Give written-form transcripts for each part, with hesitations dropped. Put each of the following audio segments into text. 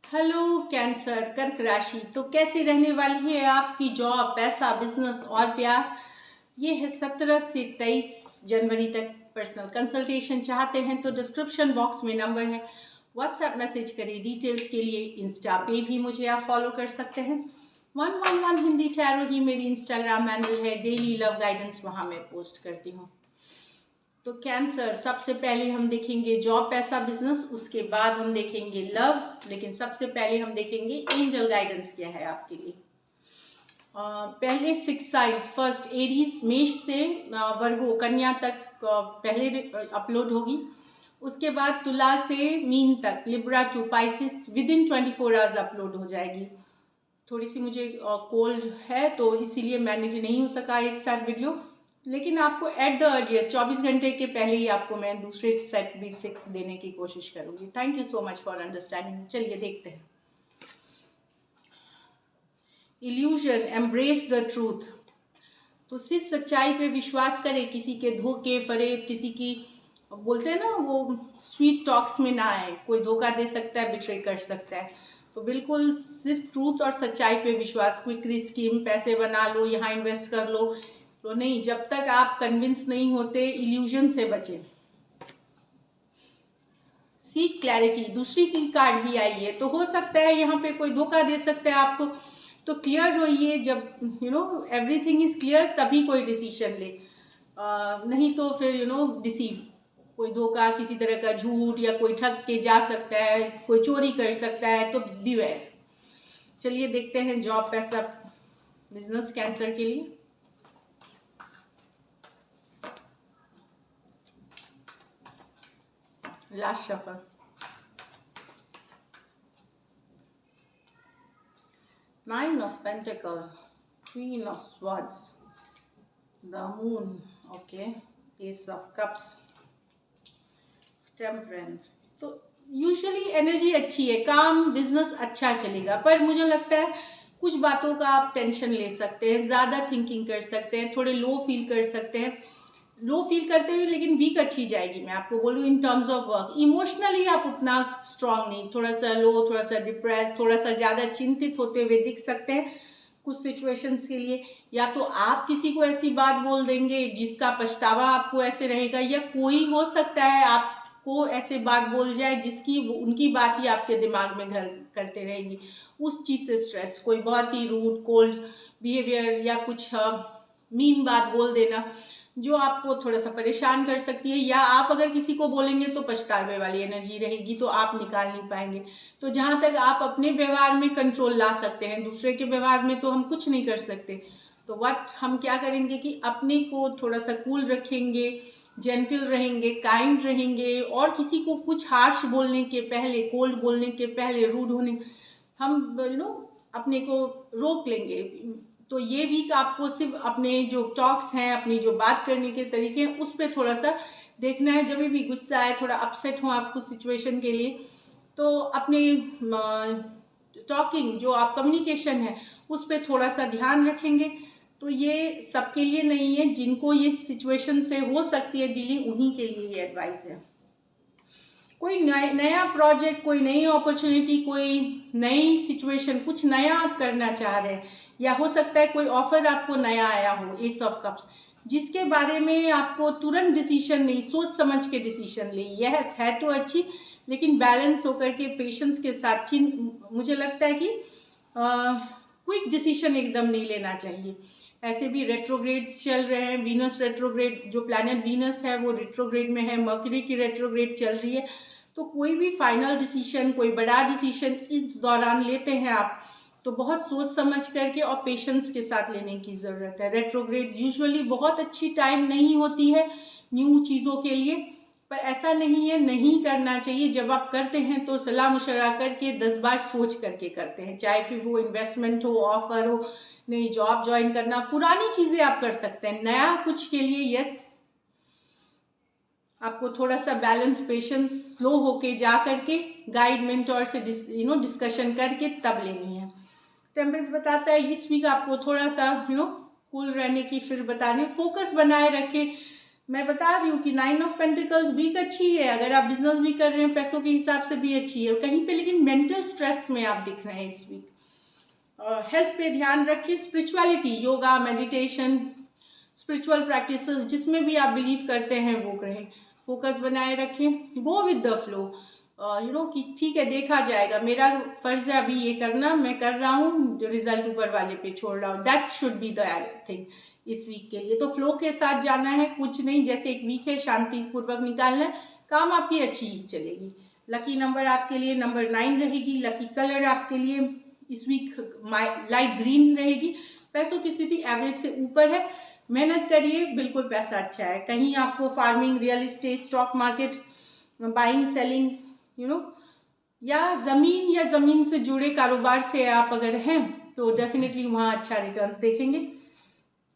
Hello cancer कर्क राशि। तो कैसी रहने वाली है आपकी जॉब, पैसा, बिजनेस और प्यार। ये है 17 से 23 जनवरी तक। पर्सनल कंसल्टेशन चाहते हैं तो डिस्क्रिप्शन बॉक्स में नंबर है, व्हाट्सएप मैसेज करें डिटेल्स के लिए। इंस्टा पे भी मुझे आप फॉलो कर सकते हैं। 111 हिंदी टैरो ही मेरी इंस्टाग्राम हैंडल है। डेली लव गाइडेंस वहाँ मैं पोस्ट करती हूँ। तो कैंसर, सबसे पहले हम देखेंगे जॉब, पैसा, बिजनेस, उसके बाद हम देखेंगे लव, लेकिन सबसे पहले हम देखेंगे एंजल गाइडेंस क्या है आपके लिए। पहले 6 साइंस, फर्स्ट एरीज मेष से वर्गो कन्या तक पहले अपलोड होगी। उसके बाद तुला से मीन तक, Libra to Pisces within 24 hours upload हो जाएगी। थोड़ी सी मुझे कोल्ड है तो इसीलिए मैनेज नहीं हो सका एक साथ वीडियो, लेकिन आपको एट द अर्लीस्ट 24 घंटे के पहले ही आपको मैं दूसरे सेट भी 6 देने की कोशिश करूंगी। Thank you so much for understanding. चलिए देखते हैं। Illusion, embrace the truth. तो सिर्फ सच्चाई पे विश्वास करें, किसी के धोखे फरेब, किसी की बोलते हैं ना वो स्वीट टॉक्स में ना आए। कोई धोखा दे सकता है, बिट्रे कर सकता है। तो बिल्कुल सिर्फ ट्रूथ और सच्चाई पे विश्वास। क्विक रिच स्कीम, पैसे बना लो, यहाँ इन्वेस्ट कर लो, तो नहीं। जब तक आप कन्विंस नहीं होते, इल्यूजन से बचें। सीक क्लैरिटी, दूसरी की कार्ड भी आई है, तो हो सकता है यहाँ पे कोई धोखा दे सकता है आपको। तो क्लियर होइए। जब एवरीथिंग इज क्लियर तभी कोई डिसीजन ले। नहीं तो फिर डिसीव, कोई धोखा, किसी तरह का झूठ, या कोई ठग के जा सकता है, कोई चोरी कर सकता है, तो बीवेयर। चलिए देखते हैं जॉब, पैसा, बिजनेस कैंसर के लिए। Last shuffle. Nine of Pentacle, Queen of Swords, the Moon, okay, Ace of Cups, Temperance। तो यूजुअली एनर्जी अच्छी है, काम बिजनेस अच्छा चलेगा, पर मुझे लगता है कुछ बातों का आप टेंशन ले सकते हैं, ज़्यादा थिंकिंग कर सकते हैं, थोड़े लो फील कर सकते हैं। लो फील करते हुए लेकिन वीक अच्छी जाएगी। मैं आपको बोलूँ in terms of work, emotionally आप उतना स्ट्रांग नहीं, थोड़ा सा लो, थोड़ा सा डिप्रेस, थोड़ा सा ज़्यादा चिंतित होते हुए दिख सकते हैं कुछ सिचुएशंस के लिए। या तो आप किसी को ऐसी बात बोल देंगे जिसका पछतावा आपको ऐसे रहेगा, या कोई हो सकता है आपको ऐसे बात बोल जाए जिसकी उनकी बात ही आपके दिमाग में घर करते रहेगी। उस चीज़ से स्ट्रेस, कोई बहुत ही रूड कोल्ड बिहेवियर या कुछ मीन बात बोल देना जो आपको थोड़ा सा परेशान कर सकती है, या आप अगर किसी को बोलेंगे तो पछतावे वाली एनर्जी रहेगी, तो आप निकाल नहीं पाएंगे। तो जहाँ तक आप अपने व्यवहार में कंट्रोल ला सकते हैं, दूसरे के व्यवहार में तो हम कुछ नहीं कर सकते। तो व्हाट हम क्या करेंगे कि अपने को थोड़ा सा कूल रखेंगे, जेंटल रहेंगे, काइंड रहेंगे, और किसी को कुछ हार्श बोलने के पहले, कोल्ड बोलने के पहले, रूड होने, हम अपने को रोक लेंगे। तो ये वीक आपको सिर्फ अपने जो टॉक्स हैं, अपनी जो बात करने के तरीके हैं, उस पर थोड़ा सा देखना है। जब भी गुस्सा आए, थोड़ा अपसेट हो आपको सिचुएशन के लिए, तो अपने टॉकिंग, जो आप कम्युनिकेशन है, उस पर थोड़ा सा ध्यान रखेंगे। तो ये सबके लिए नहीं है, जिनको ये सिचुएशन से हो सकती है डीलिंग, उन्हीं के लिए ये एडवाइस है। कोई नया प्रोजेक्ट, कोई नई अपॉर्चुनिटी, कोई नई सिचुएशन, कुछ नया आप करना चाह रहे हैं, या हो सकता है कोई ऑफर आपको नया आया हो, एस ऑफ कप्स, जिसके बारे में आपको तुरंत डिसीजन नहीं, सोच समझ के डिसीजन ले। यह है तो अच्छी, लेकिन बैलेंस होकर के पेशेंस के साथ मुझे लगता है कि क्विक डिसीजन एकदम नहीं लेना चाहिए। ऐसे भी रेट्रोग्रेड्स चल रहे हैं, वीनस रेट्रोग्रेड, जो प्लैनेट वीनस है वो रेट्रोग्रेड में है, मर्क्यूरी की रेट्रोग्रेड चल रही है। तो कोई भी फाइनल डिसीजन, कोई बड़ा डिसीजन इस दौरान लेते हैं आप, तो बहुत सोच समझ करके और पेशेंस के साथ लेने की ज़रूरत है। रेट्रोग्रेड्स यूजुअली बहुत अच्छी टाइम नहीं होती है न्यू चीज़ों के लिए, पर ऐसा नहीं है नहीं करना चाहिए। जब आप करते हैं तो सलाह मशवरा करके 10 बार सोच करके करते हैं, चाहे फिर वो इन्वेस्टमेंट हो, ऑफर हो, नई जॉब ज्वाइन करना, पुरानी चीज़ें आप कर सकते हैं, नया कुछ के लिए यस आपको थोड़ा सा बैलेंस, पेशेंस, स्लो होके जा करके गाइड मेंटोर से डिस्कशन करके तब लेनी है। टेम्परेंस बताता है इस वीक आपको थोड़ा सा कूल रहने की, फिर बताने, फोकस बनाए रखे, मैं बता रही हूँ कि 9 ऑफ पेंटिकल्स वीक अच्छी है, अगर आप बिजनेस भी कर रहे हैं पैसों के हिसाब से भी अच्छी है कहीं पे, लेकिन मेंटल स्ट्रेस में आप दिख रहे हैं इस वीक। हेल्थ पे ध्यान रखिए, spirituality, yoga, meditation, spiritual practices जिसमें भी आप बिलीव करते हैं वो करें, फोकस बनाए रखें, गो विद द फ्लो, कि ठीक है देखा जाएगा, मेरा फर्ज है अभी ये करना, मैं कर रहा हूँ, रिजल्ट ऊपर वाले पे छोड़ रहा हूँ, that should be the thing इस वीक के लिए। तो फ्लो के साथ जाना है, कुछ नहीं, जैसे एक वीक है शांति पूर्वक निकालना है, काम आपकी अच्छी ही चलेगी। लकी नंबर आपके लिए नंबर 9 रहेगी। लकी कलर आपके लिए इस वीक लाइट ग्रीन रहेगी। पैसों की स्थिति एवरेज से ऊपर है, मेहनत करिए, बिल्कुल पैसा अच्छा है। कहीं आपको farming, real estate, stock market, buying selling, या ज़मीन से जुड़े कारोबार से आप अगर हैं तो डेफिनेटली वहाँ अच्छा रिटर्न्स देखेंगे।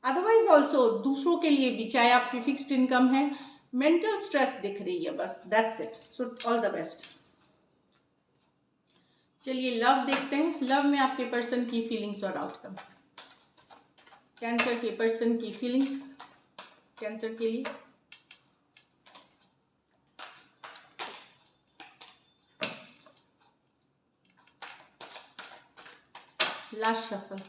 अदरवाइज ऑल्सो दूसरों के लिए भी, चाहे आपकी फिक्स्ड इनकम है, मेंटल स्ट्रेस दिख रही है, बस that's it. So all the best. चलिए लव देखते हैं, लव में आपके पर्सन की फीलिंग्स और आउटकम। कैंसर के पर्सन की फीलिंग्स कैंसर के लिए। Last shuffle.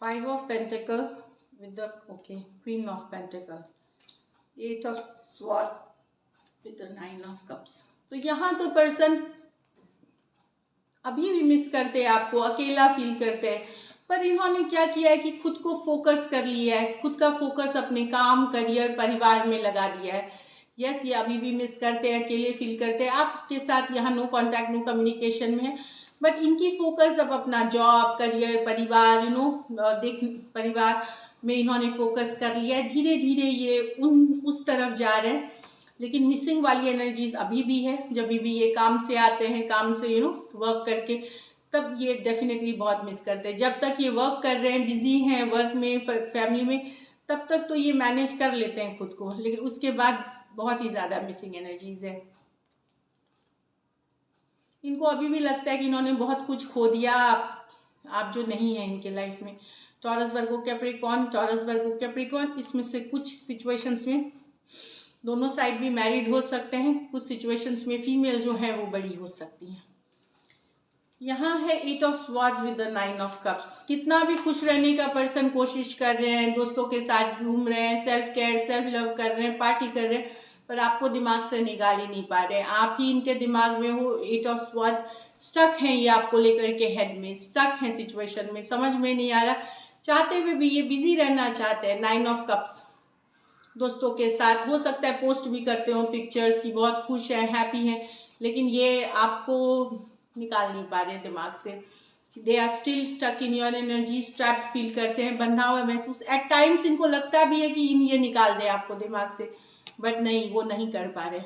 Five of pentacle with the queen of pentacle, 8 of sword with the 9 of cups. तो यहाँ तो पर्सन अभी भी मिस करते हैं आपको, अकेला फील करते हैं, पर इन्होंने क्या किया है कि खुद को फोकस कर लिया है, खुद का फोकस अपने काम, करियर, परिवार में लगा दिया है। यस, ये अभी भी मिस करते हैं, अकेले फील करते हैं, आपके साथ यहाँ नो कांटेक्ट, नो कम्युनिकेशन में है, बट इनकी फोकस अब अपना जॉब, करियर, परिवार, परिवार में इन्होंने फोकस कर लिया है। धीरे धीरे ये उस तरफ जा रहे हैं, लेकिन मिसिंग वाली एनर्जीज अभी भी है। जब भी ये काम से आते हैं, काम से वर्क करके, तब ये डेफिनेटली बहुत मिस करते हैं। जब तक ये वर्क कर रहे हैं, बिजी हैं वर्क में, फैमिली में, तब तक तो ये मैनेज कर लेते हैं खुद को, लेकिन उसके बाद बहुत ही ज़्यादा मिसिंग एनर्जीज है। इनको अभी भी लगता है कि इन्होंने बहुत कुछ खो दिया, आप जो नहीं है इनके लाइफ में। टॉरस, वर्गो, कैप्रिकॉर्न, टॉरस, वर्गो, कैप्रिकॉर्न, इसमें से कुछ सिचुएशंस में दोनों साइड भी मैरिड हो सकते हैं, कुछ सिचुएशंस में फीमेल जो है वो बड़ी हो सकती हैं। यहाँ है 8 of swords with the 9 of cups. कितना भी खुश रहने का पर्सन कोशिश कर रहे हैं, दोस्तों के साथ घूम रहे हैं, सेल्फ केयर, सेल्फ लव कर रहे हैं, पार्टी कर रहे हैं, पर आपको दिमाग से निकाल ही नहीं पा रहे हैं। आप ही इनके दिमाग में हो। 8 ऑफ स्वॉर्ड्स स्टक हैं, ये आपको लेकर के हेड में स्टक हैं, सिचुएशन में समझ में नहीं आ रहा, चाहते हुए भी ये बिजी रहना चाहते हैं। 9 ऑफ कप्स, दोस्तों के साथ हो सकता है पोस्ट भी करते हो पिक्चर्स की, बहुत खुश हैं, हैप्पी हैं, लेकिन ये आपको निकाल नहीं पा रहे दिमाग से। They are still stuck in your energy, trapped feel करते हैं, बंधा हुआ महसूस। एट टाइम्स इनको लगता भी है कि ये निकाल दे आपको दिमाग से, बट नहीं, वो नहीं कर पा रहे।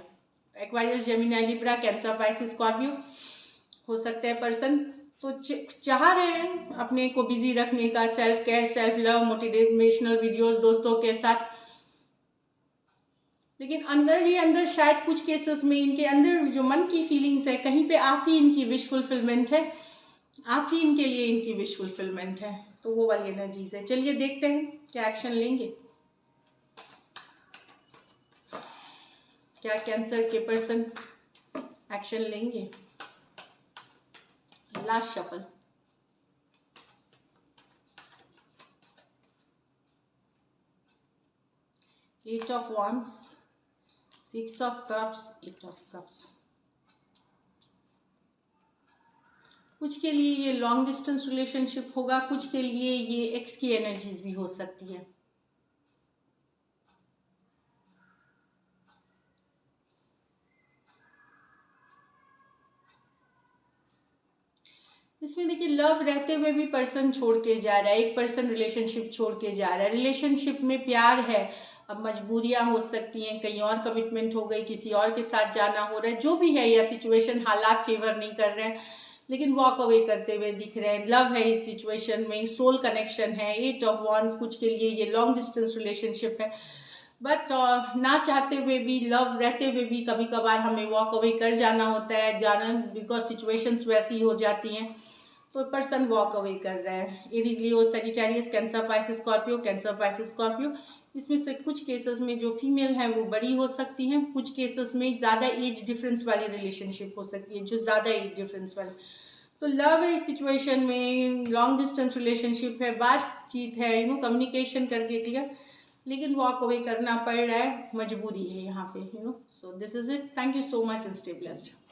Aquarius, Gemini, Libra, cancer, Pisces, Scorpio हो सकते हैं पर्सन, तो चाह रहे हैं अपने को बिजी रखने का, self care, self love, motivational videos दोस्तों के साथ, लेकिन अंदर ही अंदर शायद कुछ केसेस में इनके अंदर जो मन की फीलिंग्स है, कहीं पे आप ही इनकी विश फुलफिलमेंट है, आप ही इनके लिए इनकी विश फुलफिलमेंट है, तो वो वाली एनर्जीज है। चलिए देखते हैं क्या एक्शन लेंगे, क्या कैंसर के पर्सन एक्शन लेंगे। Last shuffle. Eight of wands, 6 of cups, 8 of cups. कुछ के लिए ये लॉन्ग डिस्टेंस रिलेशनशिप होगा, कुछ के लिए ये एक्स की एनर्जीज भी हो सकती है। इसमें देखिए लव रहते हुए भी पर्सन छोड़ के जा रहा है, एक पर्सन रिलेशनशिप छोड़ के जा रहा है। रिलेशनशिप में प्यार है, अब मजबूरियां हो सकती हैं, कहीं और कमिटमेंट हो गई, किसी और के साथ जाना हो रहा है, जो भी है, या सिचुएशन, हालात फेवर नहीं कर रहे हैं, लेकिन वॉक अवे करते हुए दिख रहे हैं। लव है इस सिचुएशन में, सोल कनेक्शन है। 8 ऑफ wands, कुछ के लिए ये लॉन्ग डिस्टेंस रिलेशनशिप है, बट ना चाहते हुए भी, लव रहते हुए भी कभी कभार हमें वॉक अवे कर जाना होता है, बिकॉज सिचुएशंस वैसी हो जाती हैं। तो पर्सन वॉक अवे कर रहा है। Aries, Leo, Sagittarius, Cancer, Pisces, Scorpio, Cancer, Pisces, Scorpio. इसमें से कुछ केसेस में जो फीमेल हैं वो बड़ी हो सकती हैं, कुछ केसेस में ज़्यादा एज डिफरेंस वाली रिलेशनशिप हो सकती है, जो ज़्यादा एज डिफरेंस वाली। तो लव है इस सिचुएशन में, लॉन्ग डिस्टेंस रिलेशनशिप है, बातचीत है, कम्युनिकेशन करके क्लियर, लेकिन वॉक अवे करना पड़ रहा है, मजबूरी है यहाँ पे। So this is it. Thank you so much and stay blessed.